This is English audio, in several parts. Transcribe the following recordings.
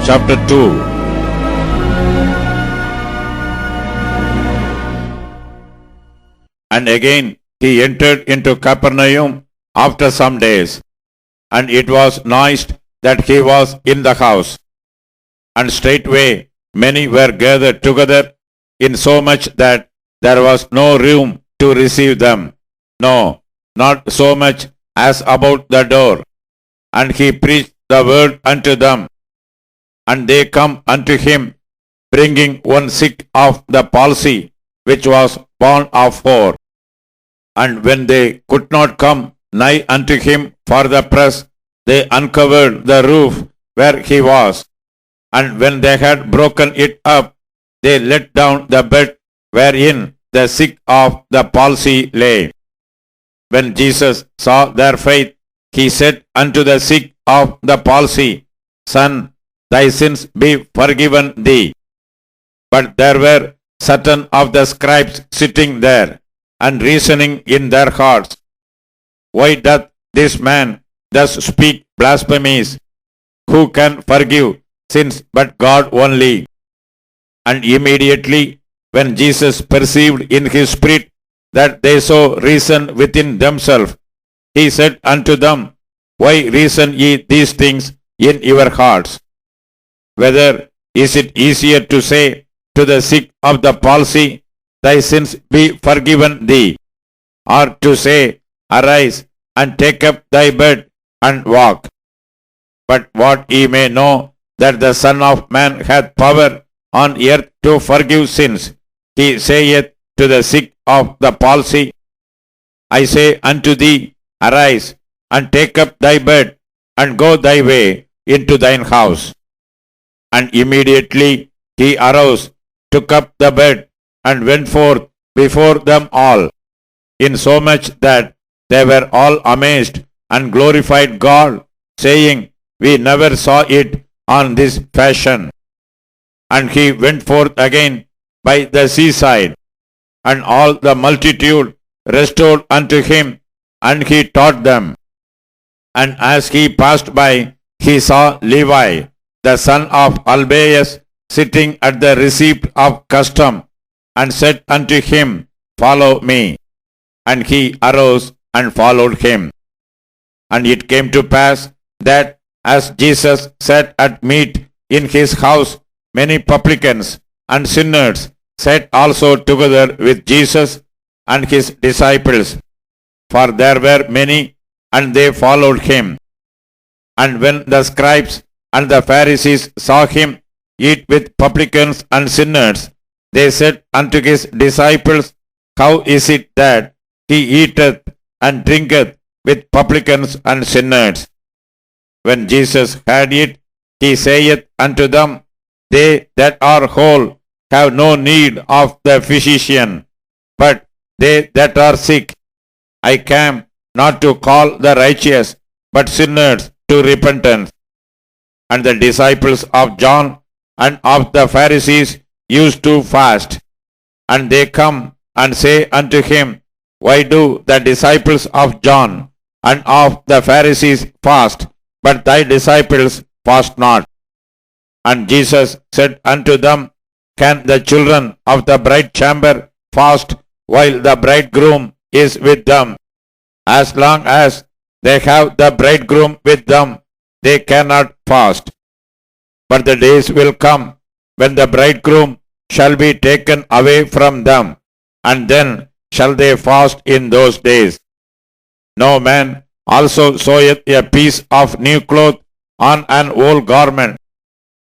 chapter 2. And again he entered into Capernaum after some days, and it was noised that he was in the house. And straightway many were gathered together, insomuch that there was no room to receive them, no, not so much as about the door. And he preached the word unto them. And they come unto him, bringing one sick of the palsy, which was born of 4. And when they could not come nigh unto him for the press, they uncovered the roof where he was. And when they had broken it up, they let down the bed wherein the sick of the palsy lay. When Jesus saw their faith, he said unto the sick of the palsy, Son, thy sins be forgiven thee. But there were certain of the scribes sitting there, and reasoning in their hearts, Why doth this man thus speak blasphemies? Who can forgive sins but God only? And immediately, when Jesus perceived in his spirit that they so reasoned within themselves, he said unto them, Why reason ye these things in your hearts? Whether is it easier to say to the sick of the palsy, Thy sins be forgiven thee, or to say, Arise and take up thy bed and walk? But what ye may know that the Son of Man hath power on earth to forgive sins, he saith to the sick of the palsy, I say unto thee, Arise and take up thy bed and go thy way into thine house. And immediately he arose, took up the bed, and went forth before them all, insomuch that they were all amazed and glorified God, saying, We never saw it on this fashion. And he went forth again by the seaside, and all the multitude restored unto him, and he taught them. And as he passed by, he saw Levi, the son of Albaeus, sitting at the receipt of custom, and said unto him, Follow me. And he arose and followed him. And it came to pass that as Jesus sat at meat in his house, many publicans and sinners sat also together with Jesus and his disciples, for there were many, and they followed him. And when the scribes and the Pharisees saw him eat with publicans and sinners, they said unto his disciples, How is it that he eateth and drinketh with publicans and sinners? When Jesus had it, he saith unto them, They that are whole have no need of the physician, but they that are sick. I came not to call the righteous, but sinners to repentance. And the disciples of John and of the Pharisees used to fast. And they come and say unto him, Why do the disciples of John and of the Pharisees fast, but thy disciples fast not? And Jesus said unto them, Can the children of the bride chamber fast while the bridegroom is with them? As long as they have the bridegroom with them, they cannot fast. But the days will come when the bridegroom shall be taken away from them, and then shall they fast in those days. No man also seweth a piece of new cloth on an old garment,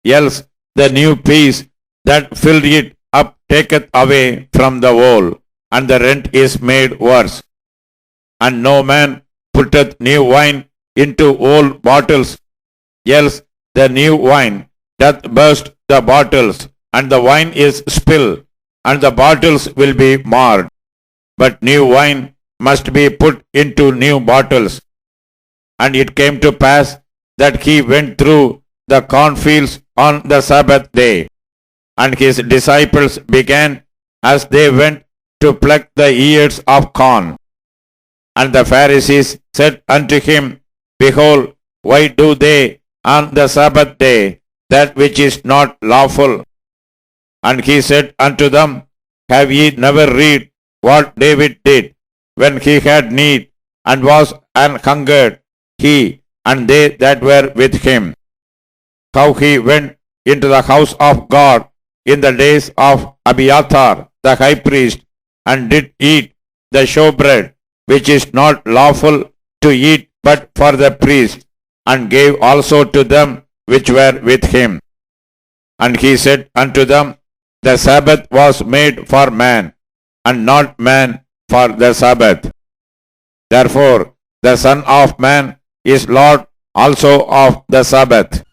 else the new piece that filled it up taketh away from the old, and the rent is made worse. And no man putteth new wine into old bottles, else the new wine doth burst the bottles, and the wine is spilled, and the bottles will be marred. But new wine must be put into new bottles. And it came to pass that he went through the cornfields on the Sabbath day, and his disciples began as they went to pluck the ears of corn. And the Pharisees said unto him, Behold, why do they on the Sabbath day that which is not lawful. And he said unto them, Have ye never read what David did when he had need, and was an hungered, he and they that were with him? How he went into the house of God in the days of Abiathar the high priest, and did eat the showbread, which is not lawful to eat but for the priest, and gave also to them which were with him. And he said unto them, The Sabbath was made for man, and not man for the Sabbath. Therefore the Son of Man is Lord also of the Sabbath.